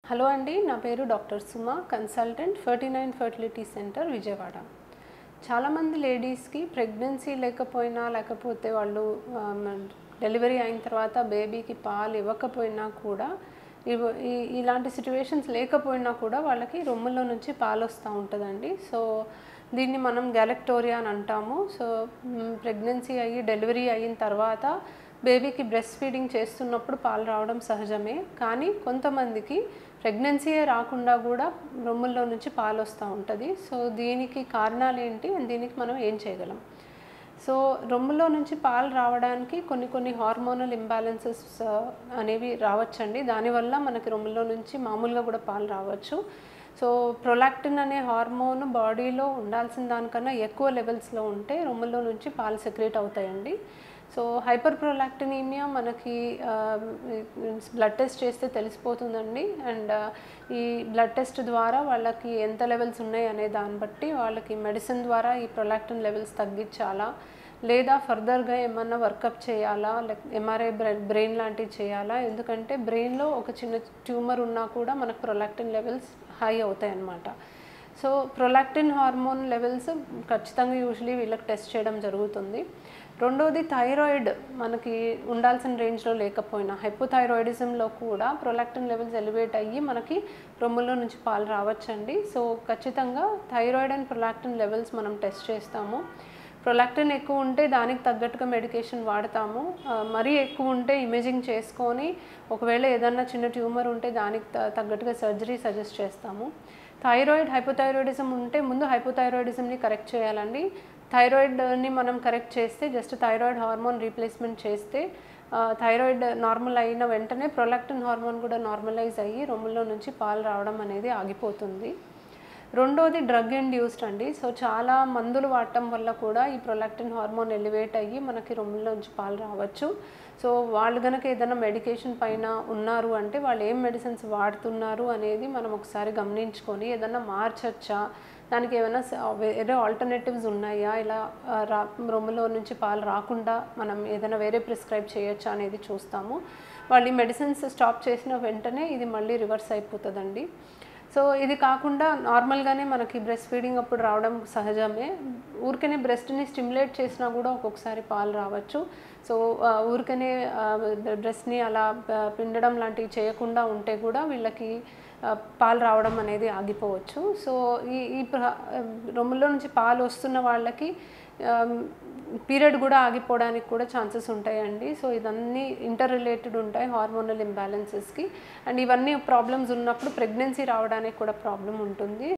Hello అండి, నా పేరు డాక్టర్ సుమా, కన్సల్టెంట్ 39 ఫర్టిలిటీ సెంటర్ విజయవాడ. చాలామంది లేడీస్కి ప్రెగ్నెన్సీ లేకపోతే వాళ్ళు డెలివరీ అయిన తర్వాత బేబీకి పాలు ఇవ్వకపోయినా కూడా ఇలాంటి సిచ్యువేషన్స్ లేకపోయినా కూడా వాళ్ళకి రొమ్ములో నుంచి పాలు వస్తూ ఉంటుందండి. సో దీన్ని మనం గ్యాలక్టోరియా అని అంటాము. సో ప్రెగ్నెన్సీ అయ్యి డెలివరీ అయిన తర్వాత బేబీకి బ్రెస్ట్ ఫీడింగ్ చేస్తున్నప్పుడు పాలు రావడం సహజమే. కానీ కొంతమందికి ప్రెగ్నెన్సీయే రాకుండా కూడా రొమ్ముల్లో నుంచి పాలు వస్తూ ఉంటుంది. సో దీనికి కారణాలు ఏంటి, దీనికి మనం ఏం చేయగలం? సో రొమ్ములో నుంచి పాలు రావడానికి కొన్ని హార్మోనల్ ఇంబ్యాలెన్సెస్ అనేవి రావచ్చండి. దానివల్ల మనకి రొమ్ములో నుంచి మామూలుగా కూడా పాలు రావచ్చు. సో ప్రొలాక్టిన్ అనే హార్మోన్ బాడీలో ఉండాల్సిన దానికన్నా ఎక్కువ లెవెల్స్లో ఉంటే రొమ్ములో నుంచి పాలు సెక్రేట్ అవుతాయండి. సో హైపర్ ప్రొలాక్టినీమియా మనకి బ్లడ్ టెస్ట్ చేస్తే తెలిసిపోతుందండి. అండ్ ఈ బ్లడ్ టెస్ట్ ద్వారా వాళ్ళకి ఎంత లెవెల్స్ ఉన్నాయి అనే దాన్ని బట్టి వాళ్ళకి మెడిసిన్ ద్వారా ఈ ప్రొలాక్టిన్ లెవెల్స్ తగ్గించాలా, లేదా ఫర్దర్గా ఏమన్నా వర్కప్ చేయాలా, లైక్ ఎంఆర్ఐ బ్రెయిన్ లాంటివి చేయాలా. ఎందుకంటే బ్రెయిన్లో ఒక చిన్న ట్యూమర్ ఉన్నా కూడా మనకు ప్రొలాక్టిన్ లెవెల్స్ హై అవుతాయి అన్నమాట. సో ప్రొలాక్టిన్ హార్మోన్ లెవెల్స్ ఖచ్చితంగా యూజువలీ వీళ్ళకి టెస్ట్ చేయడం జరుగుతుంది. రెండోది థైరాయిడ్ మనకి ఉండాల్సిన రేంజ్లో లేకపోయినా హైపోథైరాయిడిజంలో కూడా ప్రొలాక్టిన్ లెవెల్స్ ఎలివేట్ అయ్యి మనకి రొమ్ములో నుంచి పాలు రావచ్చండి. సో ఖచ్చితంగా థైరాయిడ్ అండ్ ప్రొలాక్టిన్ లెవెల్స్ మనం టెస్ట్ చేస్తాము. ప్రొలాక్టిన్ ఎక్కువ ఉంటే దానికి తగ్గట్టుగా మెడికేషన్ వాడతాము. మరీ ఎక్కువ ఉంటే ఇమేజింగ్ చేసుకొని ఒకవేళ ఏదన్నా చిన్న ట్యూమర్ ఉంటే దానికి తగ్గట్టుగా సర్జరీ సజెస్ట్ చేస్తాము. థైరాయిడ్ హైపోథైరాయిడిజం ఉంటే ముందు హైపోథైరాయిడిజంని కరెక్ట్ చేయాలండి. థైరాయిడ్ని మనం కరెక్ట్ చేస్తే జస్ట్ థైరాయిడ్ హార్మోన్ రీప్లేస్మెంట్ చేస్తే థైరాయిడ్ నార్మల్ అయిన వెంటనే ప్రొలాక్టిన్ హార్మోన్ కూడా నార్మలైజ్ అయ్యి రొమ్ములో నుంచి పాలు రావడం అనేది ఆగిపోతుంది. రెండోది డ్రగ్ ఇండ్యూస్డ్ అండి. సో చాలా మందులు వాడటం వల్ల కూడా ఈ ప్రొలాక్టిన్ హార్మోన్ ఎలివేట్ అయ్యి మనకి రొమ్ములో నుంచి పాలు రావచ్చు. సో వాళ్ళు కనుక ఏదైనా మెడికేషన్ పైన ఉన్నారు అంటే వాళ్ళు ఏం మెడిసిన్స్ వాడుతున్నారు అనేది మనం ఒకసారి గమనించుకొని ఏదైనా మార్చచ్చా, దానికి ఏమైనా వేరే ఆల్టర్నేటివ్స్ ఉన్నాయా, ఇలా రొమ్ములో నుంచి పాలు రాకుండా మనం ఏదైనా వేరే ప్రిస్క్రైబ్ చేయొచ్చా అనేది చూస్తాము. వాళ్ళు ఈ మెడిసిన్స్ స్టాప్ చేసిన వెంటనే ఇది మళ్ళీ రివర్స్ అయిపోతుందండి. సో ఇది కాకుండా నార్మల్గానే మనకి బ్రెస్ట్ ఫీడింగ్ అప్పుడు రావడం సహజమే. ఊరికనే బ్రెస్ట్ని స్టిమ్యులేట్ చేసినా కూడా ఒక్కొక్కసారి పాలు రావచ్చు. సో ఊరికనే బ్రెస్ట్ని అలా పిండడం లాంటివి చేయకుండా ఉంటే కూడా వీళ్ళకి పాలు రావడం అనేది ఆగిపోవచ్చు. సో ఈ రొమ్ములో నుంచి పాలు వస్తున్న వాళ్ళకి పీరియడ్ కూడా ఆగిపోవడానికి కూడా ఛాన్సెస్ ఉంటాయండి. సో ఇదన్నీ ఇంటర్ రిలేటెడ్ ఉంటాయి హార్మోనల్ ఇంబ్యాలెన్సెస్కి. అండ్ ఇవన్నీ ప్రాబ్లమ్స్ ఉన్నప్పుడు ప్రెగ్నెన్సీ రావడానికి కూడా ప్రాబ్లం ఉంటుంది.